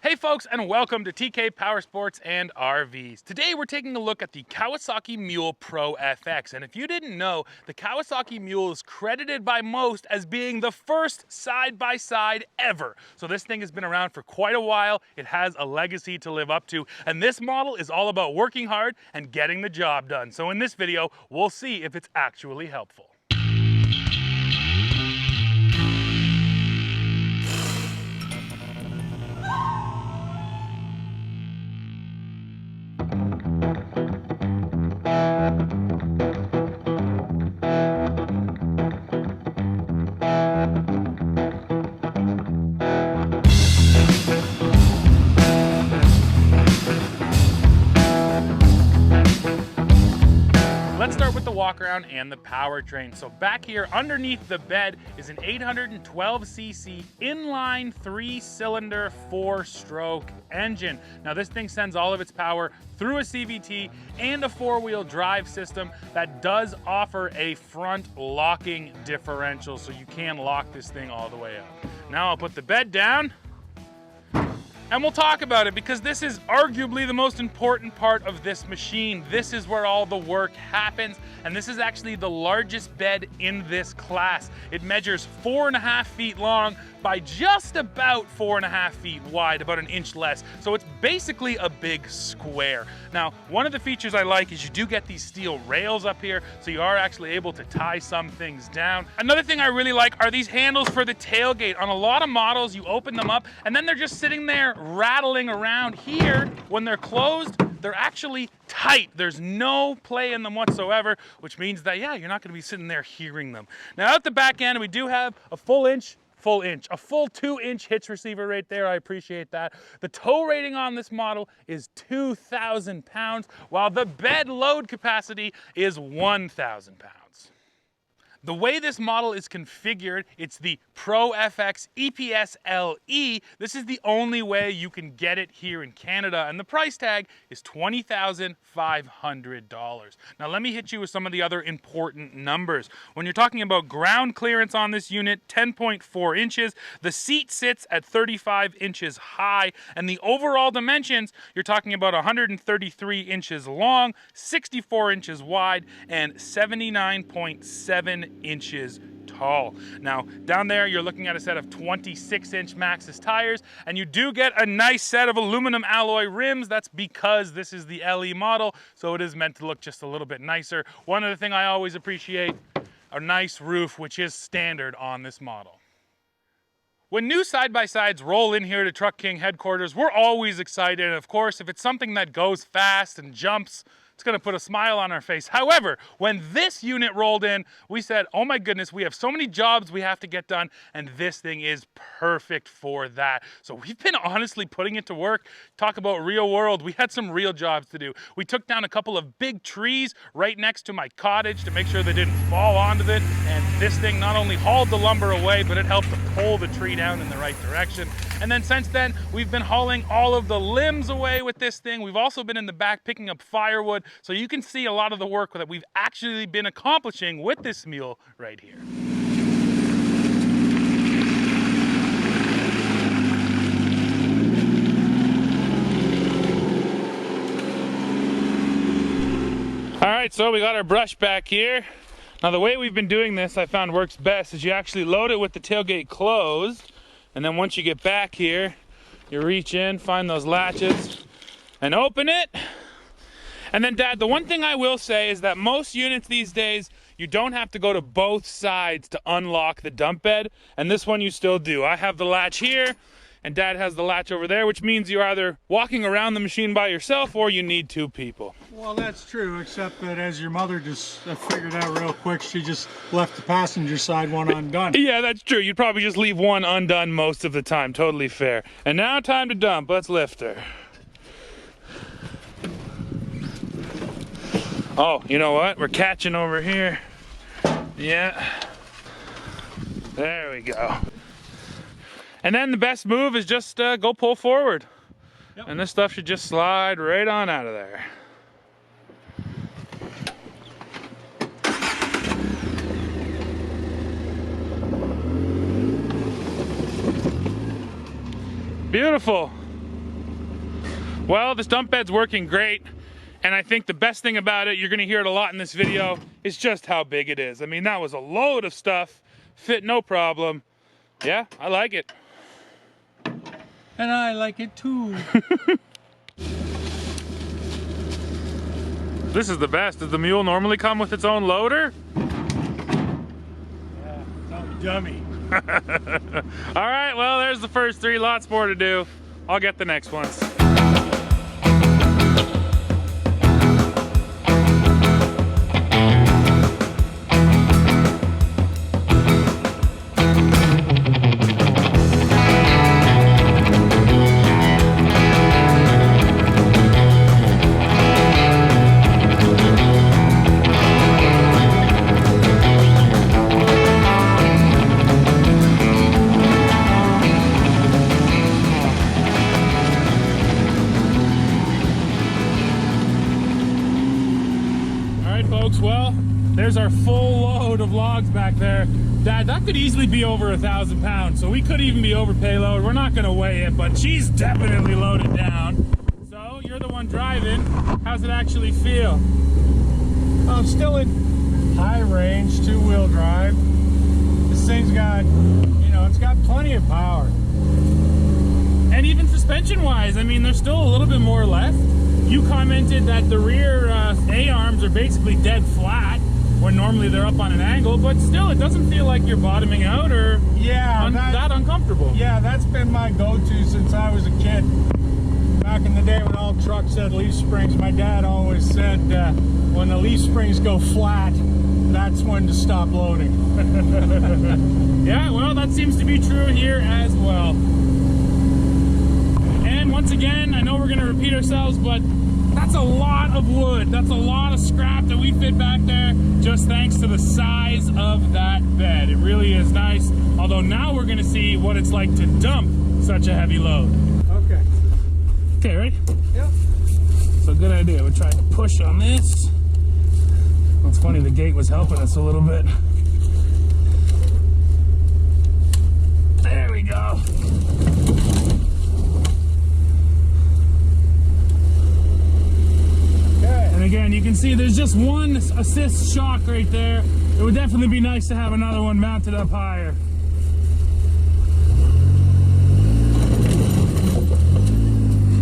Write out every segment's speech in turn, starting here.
Hey folks, and welcome to TK Power Sports and RVs. Today we're taking a look at the Kawasaki Mule Pro FX. And if you didn't know, the Kawasaki Mule is credited by most as being the first side-by-side ever. So this thing has been around for quite a while. It has a legacy to live up to. And this model is all about working hard and getting the job done. So in this video, we'll see if it's actually helpful. Let's start with the walk-around and the powertrain. So back here underneath the bed is an 812cc inline 3-cylinder 4-stroke engine. Now this thing sends all of its power through a CVT and a 4-wheel drive system that does offer a front locking differential, so you can lock this thing all the way up. Now I'll put the bed down and we'll talk about it, because this is arguably the most important part of this machine. This is where all the work happens, and this is actually the largest bed in this class. It measures 4.5 feet long by just about 4.5 feet wide, about an inch less. So it's basically a big square. Now, one of the features I like is you do get these steel rails up here, so you are actually able to tie some things down. Another thing I really like are these handles for the tailgate. On a lot of models, you open them up and then they're just sitting there rattling around. Here, when they're closed, they're actually tight. There's no play in them whatsoever, which means that, yeah, you're not gonna be sitting there hearing them. Now at the back end, we do have a full 2-inch hitch receiver right there. I appreciate that. The tow rating on this model is 2,000 pounds, while the bed load capacity is 1,000 pounds. The way this model is configured, it's the Pro FX EPS LE. This is the only way you can get it here in Canada, and the price tag is $20,500. Now let me hit you with some of the other important numbers. When you're talking about ground clearance on this unit, 10.4 inches, the seat sits at 35 inches high, and the overall dimensions, you're talking about 133 inches long, 64 inches wide, and 79.7 inches tall. Now down there you're looking at a set of 26-inch Maxxis tires, and you do get a nice set of aluminum alloy rims. That's because this is the LE model, so it is meant to look just a little bit nicer. One other thing I always appreciate, a nice roof, which is standard on this model. When new side-by-sides roll in here to Truck King headquarters, we're always excited. And of course, if it's something that goes fast and jumps, it's gonna put a smile on our face. However, when this unit rolled in, we said, oh my goodness, we have so many jobs we have to get done, and this thing is perfect for that. So we've been honestly putting it to work. Talk about real world. We had some real jobs to do. We took down a couple of big trees right next to my cottage to make sure they didn't fall onto it, and this thing not only hauled the lumber away, but it helped to pull the tree down in the right direction. And then since then, we've been hauling all of the limbs away with this thing. We've also been in the back picking up firewood, so you can see a lot of the work that we've actually been accomplishing with this mule right here. All right, so we got our brush back here. Now the way we've been doing this, I found works best, is you actually load it with the tailgate closed, and then once you get back here, you reach in, find those latches, and open it. And then Dad, the one thing I will say is that most units these days, you don't have to go to both sides to unlock the dump bed, and this one you still do. I have the latch here, and Dad has the latch over there, which means you're either walking around the machine by yourself or you need two people. Well, that's true, except that as your mother just figured out real quick, she just left the passenger side one undone. Yeah, that's true. You'd probably just leave one undone most of the time. Totally fair. And now time to dump. Let's lift her. Oh, you know what? We're catching over here. Yeah. There we go. And then the best move is just go pull forward. Yep. And this stuff should just slide right on out of there. Beautiful. Well, this dump bed's working great. And I think the best thing about it, you're gonna hear it a lot in this video, is just how big it is. I mean, that was a load of stuff, fit no problem. Yeah, I like it. And I like it too. This is the best. Does the mule normally come with its own loader? Yeah, some dummy. All right, well, there's the first 3, lots more to do. I'll get the next ones. Well, there's our full load of logs back there. Dad, that could easily be over 1,000 pounds, so we could even be over payload. We're not gonna weigh it, but she's definitely loaded down. So you're the one driving. How's it actually feel? I'm still in high range, 2-wheel drive. This thing's got, you know, it's got plenty of power. And even suspension wise, I mean, there's still a little bit more left. You commented that the rear A-arms are basically dead flat, when normally they're up on an angle, but still, it doesn't feel like you're bottoming out or that uncomfortable. Yeah, that's been my go-to since I was a kid. Back in the day when all trucks had leaf springs, my dad always said, when the leaf springs go flat, that's when to stop loading. Yeah, well, that seems to be true here as well. And once again, I know we're gonna repeat ourselves, but that's a lot of wood. That's a lot of scrap that we fit back there, just thanks to the size of that bed. It really is nice. Although now we're gonna see what it's like to dump such a heavy load. Okay. Okay, ready? Yep. So good idea. We're trying to push on this. Well, it's funny, the gate was helping us a little bit. There we go. And again, you can see there's just one assist shock right there. It would definitely be nice to have another one mounted up higher.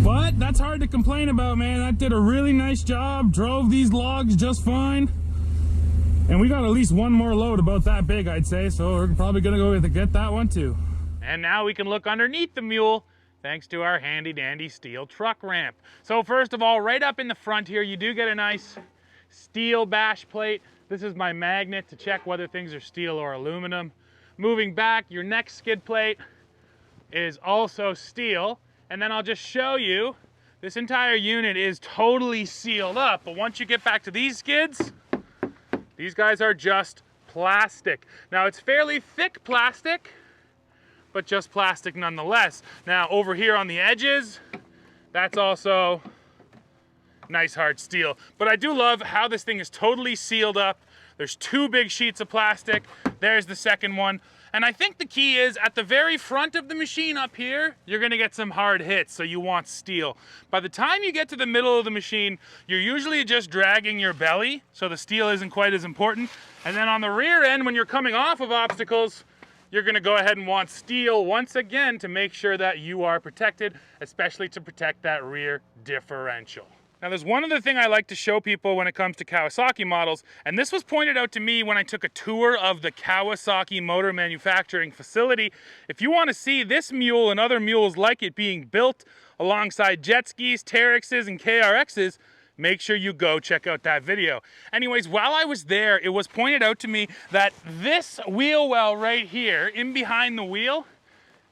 But that's hard to complain about, man. That did a really nice job, drove these logs just fine. And we got at least one more load about that big, I'd say, so we're probably gonna go get that one too. And now we can look underneath the mule, thanks to our handy dandy steel truck ramp. So first of all, right up in the front here, you do get a nice steel bash plate. This is my magnet to check whether things are steel or aluminum. Moving back, your next skid plate is also steel. And then I'll just show you, this entire unit is totally sealed up. But once you get back to these skids, these guys are just plastic. Now it's fairly thick plastic, but just plastic nonetheless. Now over here on the edges, that's also nice hard steel. But I do love how this thing is totally sealed up. There's 2 big sheets of plastic. There's the second one. And I think the key is at the very front of the machine up here, you're gonna get some hard hits, so you want steel. By the time you get to the middle of the machine, you're usually just dragging your belly, so the steel isn't quite as important. And then on the rear end, when you're coming off of obstacles, you're gonna go ahead and want steel once again to make sure that you are protected, especially to protect that rear differential. Now there's one other thing I like to show people when it comes to Kawasaki models, and this was pointed out to me when I took a tour of the Kawasaki motor manufacturing facility. If you want to see this mule and other mules like it being built alongside jet skis, Teryxes, and KRXs, make sure you go check out that video. Anyways, while I was there, it was pointed out to me that this wheel well right here, in behind the wheel,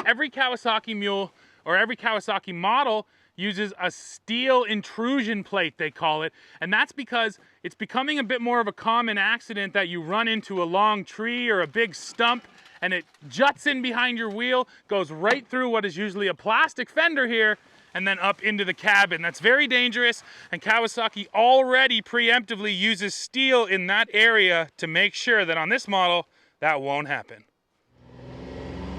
every Kawasaki mule or every Kawasaki model uses a steel intrusion plate, they call it. And that's because it's becoming a bit more of a common accident that you run into a long tree or a big stump and it juts in behind your wheel, goes right through what is usually a plastic fender here, and then up into the cabin. That's very dangerous, and Kawasaki already preemptively uses steel in that area to make sure that on this model, that won't happen.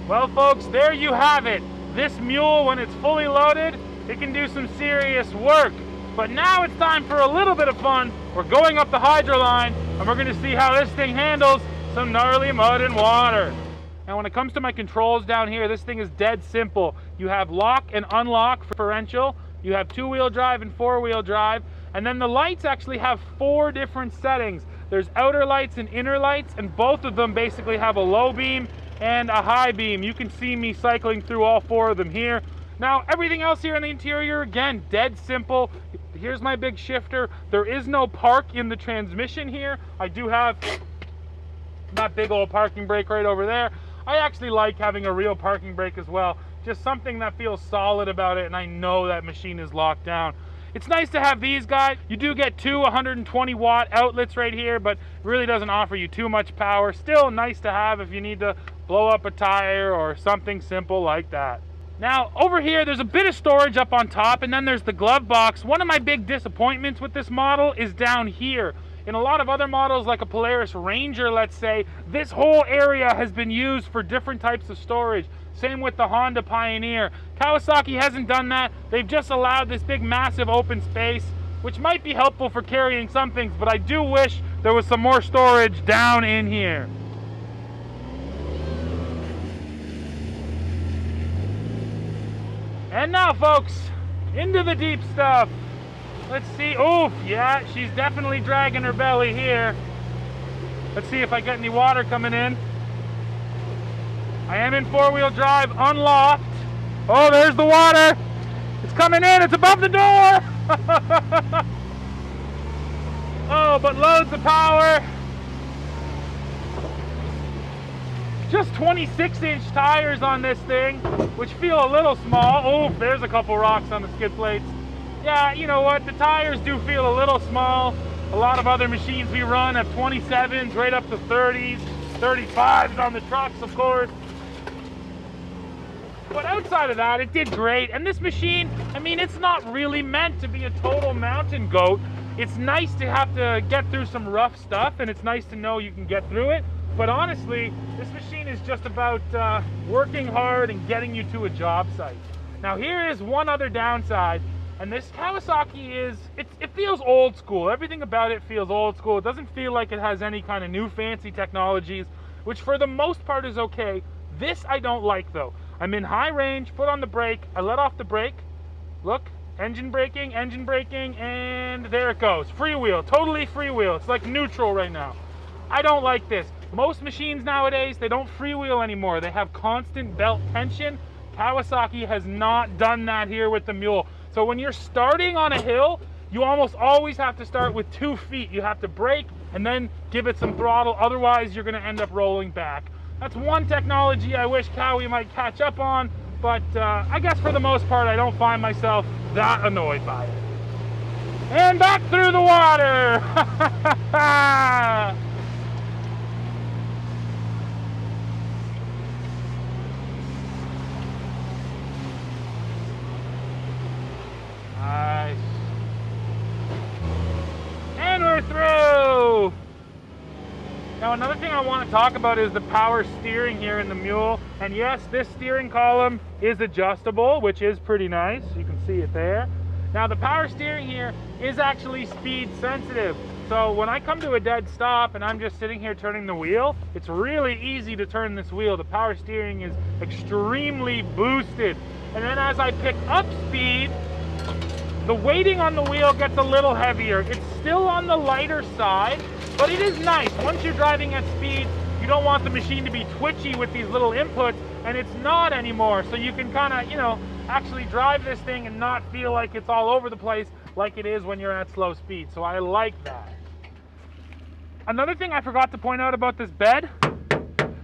Well folks, there you have it. This mule, when it's fully loaded, it can do some serious work. But now it's time for a little bit of fun. We're going up the hydro line, and we're gonna see how this thing handles some gnarly mud and water. Now when it comes to my controls down here, this thing is dead simple. You have lock and unlock for differential, you have 2-wheel drive and 4-wheel drive, and then the lights actually have 4 different settings. There's outer lights and inner lights, and both of them basically have a low beam and a high beam. You can see me cycling through all 4 of them here. Now everything else here in the interior, again, dead simple. Here's my big shifter. There is no park in the transmission here. I do have that big old parking brake right over there. I actually like having a real parking brake as well. Just something that feels solid about it, and I know that machine is locked down. It's nice to have these guys. You do get 2 120 watt outlets right here, but really doesn't offer you too much power. Still nice to have if you need to blow up a tire or something simple like that. Now over here there's a bit of storage up on top, and then there's the glove box. One of my big disappointments with this model is down here. In a lot of other models like a Polaris Ranger, let's say, this whole area has been used for different types of storage. Same with the Honda Pioneer. Kawasaki hasn't done that. They've just allowed this big massive open space, which might be helpful for carrying some things, but I do wish there was some more storage down in here. And now folks, into the deep stuff. Let's see. Oof, yeah, she's definitely dragging her belly here. Let's see if I get any water coming in. I am in 4-wheel drive, unlocked. Oh, there's the water. It's coming in, it's above the door. Oh, but loads of power. Just 26-inch tires on this thing, which feel a little small. Oh, there's a couple rocks on the skid plates. Yeah, you know what, the tires do feel a little small. A lot of other machines we run have 27s, right up to 30s, 35s on the trucks, of course. But outside of that, it did great. And this machine, I mean, it's not really meant to be a total mountain goat. It's nice to have to get through some rough stuff, and it's nice to know you can get through it. But honestly, this machine is just about working hard and getting you to a job site. Now here is one other downside. And this Kawasaki it feels old school. Everything about it feels old school. It doesn't feel like it has any kind of new fancy technologies, which for the most part is okay. This I don't like though. I'm in high range, foot on the brake, I let off the brake. Look, engine braking, and there it goes. Freewheel, totally freewheel. It's like neutral right now. I don't like this. Most machines nowadays, they don't freewheel anymore. They have constant belt tension. Kawasaki has not done that here with the Mule. So when you're starting on a hill, you almost always have to start with 2 feet. You have to brake and then give it some throttle. Otherwise, you're going to end up rolling back. That's one technology I wish Kawi might catch up on, but I guess for the most part, I don't find myself that annoyed by it. And back through the water! Nice. And we're through! Now another thing I want to talk about is the power steering here in the Mule. And yes, this steering column is adjustable, which is pretty nice. You can see it there. Now the power steering here is actually speed sensitive. So when I come to a dead stop and I'm just sitting here turning the wheel, it's really easy to turn this wheel. The power steering is extremely boosted. And then as I pick up speed, the weighting on the wheel gets a little heavier. It's still on the lighter side, but it is nice. Once you're driving at speed, you don't want the machine to be twitchy with these little inputs, and it's not anymore. So you can kind of, you know, actually drive this thing and not feel like it's all over the place like it is when you're at slow speed. So I like that. Another thing I forgot to point out about this bed,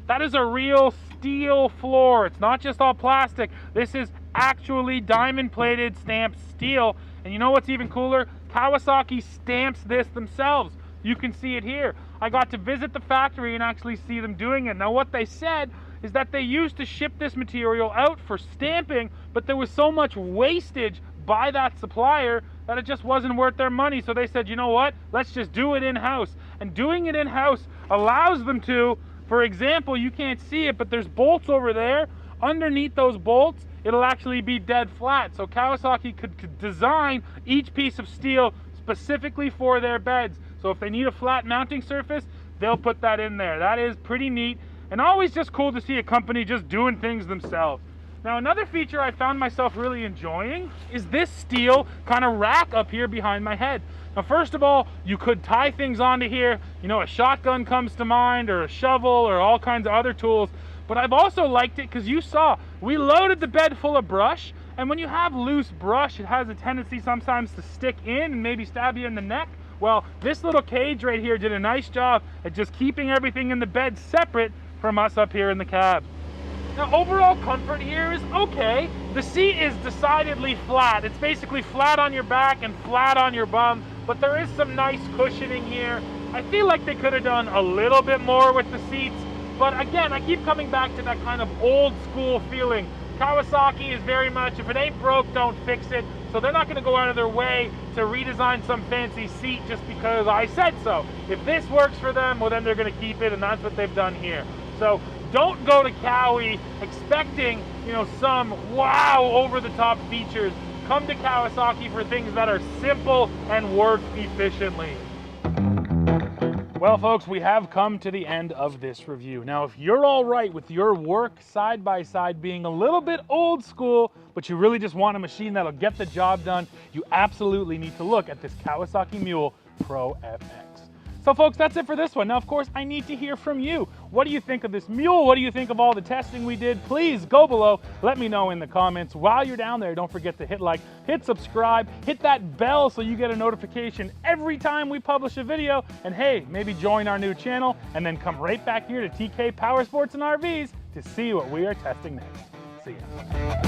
that is a real steel floor. It's not just all plastic. This is actually diamond plated stamped steel. And you know what's even cooler? Kawasaki stamps this themselves. You can see it here. I got to visit the factory and actually see them doing it. Now what they said is that they used to ship this material out for stamping, but there was so much wastage by that supplier that it just wasn't worth their money. So they said, you know what? Let's just do it in-house. And doing it in-house allows them to, for example, you can't see it, but there's bolts over there. Underneath those bolts it'll actually be dead flat. So Kawasaki could design each piece of steel specifically for their beds. So if they need a flat mounting surface, they'll put that in there. That is pretty neat, and always just cool to see a company just doing things themselves. Now, another feature I found myself really enjoying is this steel kind of rack up here behind my head. Now, first of all, you could tie things onto here. You know, a shotgun comes to mind, or a shovel, or all kinds of other tools. But I've also liked it because you saw, we loaded the bed full of brush, and when you have loose brush, it has a tendency sometimes to stick in and maybe stab you in the neck. Well, this little cage right here did a nice job at just keeping everything in the bed separate from us up here in the cab. Now, overall comfort here is okay. The seat is decidedly flat. It's basically flat on your back and flat on your bum, but there is some nice cushioning here. I feel like they could have done a little bit more with the seats, but again, I keep coming back to that kind of old school feeling. Kawasaki is very much, if it ain't broke, don't fix it. So they're not gonna go out of their way to redesign some fancy seat just because I said so. If this works for them, well then they're gonna keep it, and that's what they've done here. So don't go to Kawi expecting, you know, some wow over-the-top features. Come to Kawasaki for things that are simple and work efficiently. Well, folks, we have come to the end of this review. Now, if you're all right with your work side-by-side being a little bit old school, but you really just want a machine that'll get the job done, you absolutely need to look at this Kawasaki Mule Pro FX. So folks, that's it for this one. Now, of course, I need to hear from you. What do you think of this mule? What do you think of all the testing we did? Please go below. Let me know in the comments. While you're down there, don't forget to hit like, hit subscribe, hit that bell so you get a notification every time we publish a video. And hey, maybe join our new channel and then come right back here to TK Power Sports and RVs to see what we are testing next. See ya.